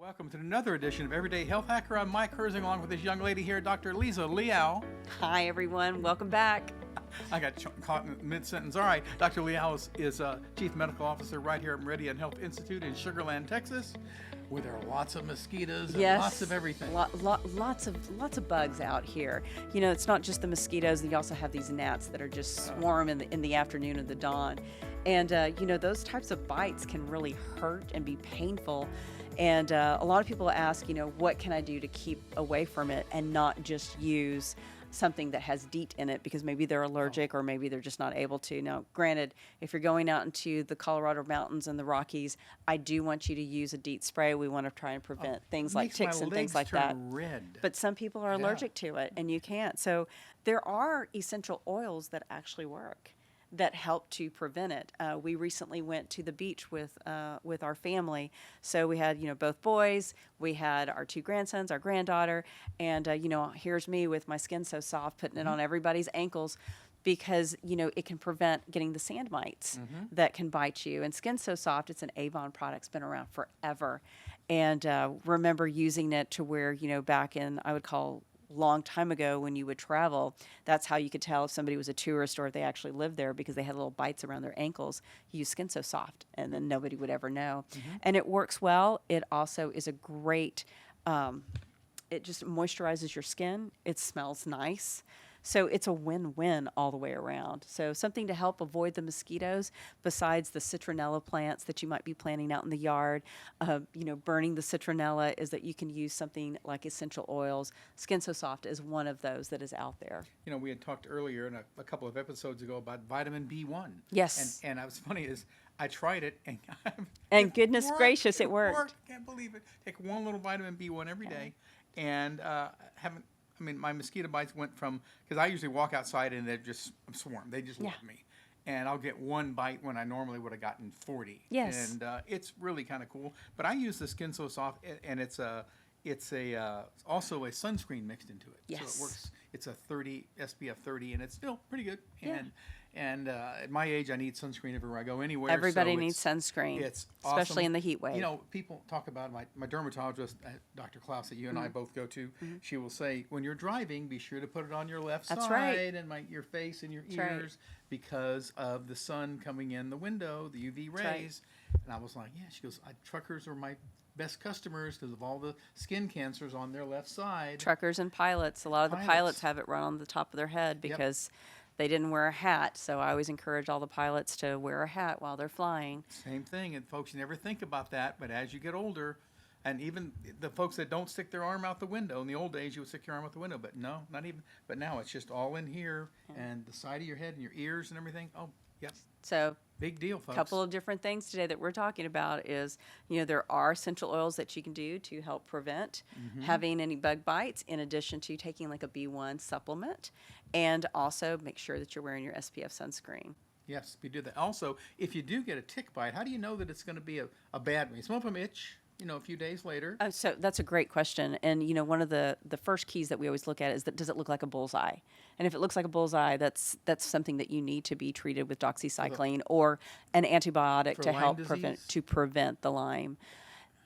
Welcome to another edition of Everyday Health Hacker. I'm Mike Herzing along with this young lady here, Dr. Liza Leal. Hi, everyone. Welcome back. I got caught in mid-sentence. All right, Dr. Leal is Chief Medical Officer right here at Meridian Health Institute in Sugar Land, Texas, where there are lots of mosquitoes and lots of everything. Lots of bugs out here. You know, it's not just the mosquitoes. You also have these gnats that are just swarm in the afternoon of the dawn. And, you know, those types of bites can really hurt and be painful. And a lot of people ask, you know, what can I do to keep away from it and not just use something that has DEET in it because maybe they're allergic or maybe they're just not able to. Now, granted, if you're going out into the Colorado mountains and the Rockies, I do want you to use a DEET spray. We want to try and prevent things like ticks and things like that. Red. But some people are allergic to it and you can't. So there are essential oils that actually work that help to prevent it. We recently went to the beach with our family. So we had, you know, both boys, we had our two grandsons, our granddaughter, and, you know, here's me with my skin so soft, putting it on everybody's ankles because, you know, it can prevent getting the sand mites that can bite you. And Skin So Soft, it's an Avon product, it's been around forever. And remember using it to where, you know, back in, I would call long time ago when you would travel, that's how you could tell if somebody was a tourist or if they actually lived there because they had little bites around their ankles. You use Skin So Soft and then nobody would ever know. And it works well. It also is a great, it just moisturizes your skin. It smells nice. So it's a win-win all the way around. So something to help avoid the mosquitoes besides the citronella plants that you might be planting out in the yard. You know, burning the citronella is that you can use something like essential oils. Skin So Soft is one of those that is out there. You know, we had talked earlier in a couple of episodes ago about vitamin B1. Yes. And I was funny is I tried it and goodness gracious, it worked. I can't believe it. Take one little vitamin B1 every day and my mosquito bites went from, because I usually walk outside and they just swarm. They just love me. And I'll get one bite when I normally would have gotten 40. Yes. And it's really kind of cool. But I use the Skin So Soft, and it's also a sunscreen mixed into it. Yes. So it works. It's a SPF 30, and it's still pretty good. And at my age, I need sunscreen everywhere I go anywhere. Everybody needs sunscreen. It's especially awesome. In the heat wave. You know, people talk about my dermatologist, Dr. Klaus, that you and I both go to. She will say, when you're driving, be sure to put it on your left side and your face and your ears because of the sun coming in the window, the UV rays. And I was like, yeah. She goes, truckers are my best customers because of all the skin cancers on their left side. Truckers and pilots. A lot of the pilots have it right on the top of their head because they didn't wear a hat. So I always encourage all the pilots to wear a hat while they're flying. Same thing. And folks, you never think about that. But as you get older, and even the folks that don't stick their arm out the window, in the old days you would stick your arm out the window. But no, not even. But now it's just all in here and the side of your head and your ears and everything. Oh, yep. So big deal, folks. A couple of different things today that we're talking about is, you know, there are essential oils that you can do to help prevent having any bug bites in addition to taking like a B1 supplement. And also make sure that you're wearing your SPF sunscreen. Yes, we do that. Also, if you do get a tick bite, how do you know that it's going to be a bad one? Some of them itch, you know, a few days later. So that's a great question. And, you know, one of the first keys that we always look at is that does it look like a bullseye? And if it looks like a bullseye, that's something that you need to be treated with doxycycline or an antibiotic to help prevent the Lyme.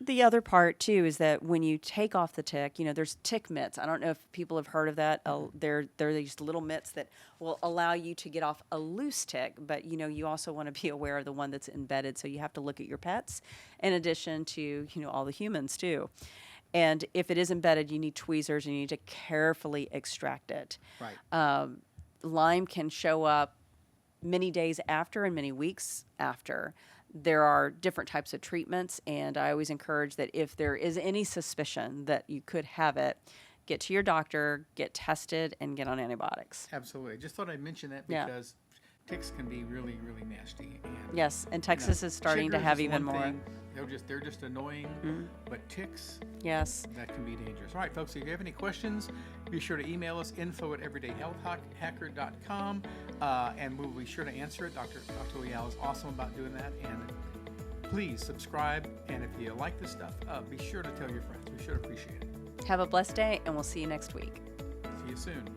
The other part, too, is that when you take off the tick, you know, there's tick mitts. I don't know if people have heard of that. They're these little mitts that will allow you to get off a loose tick, but, you know, you also want to be aware of the one that's embedded, so you have to look at your pets in addition to, you know, all the humans, too. And if it is embedded, you need tweezers and you need to carefully extract it. Right. Lyme can show up many days after and many weeks after. There are different types of treatments, and I always encourage that if there is any suspicion that you could have it, get to your doctor, get tested, and get on antibiotics. Absolutely. Just thought I'd mention that because ticks can be really, really nasty. And, yes, and Texas is starting to have even more. They're just annoying, but ticks, that can be dangerous. All right, folks, if you have any questions, be sure to email us, info@everydayhealthhacker.com, and we'll be sure to answer it. Dr. Leal is awesome about doing that, and please subscribe, and if you like this stuff, be sure to tell your friends. We sure appreciate it. Have a blessed day, and we'll see you next week. See you soon.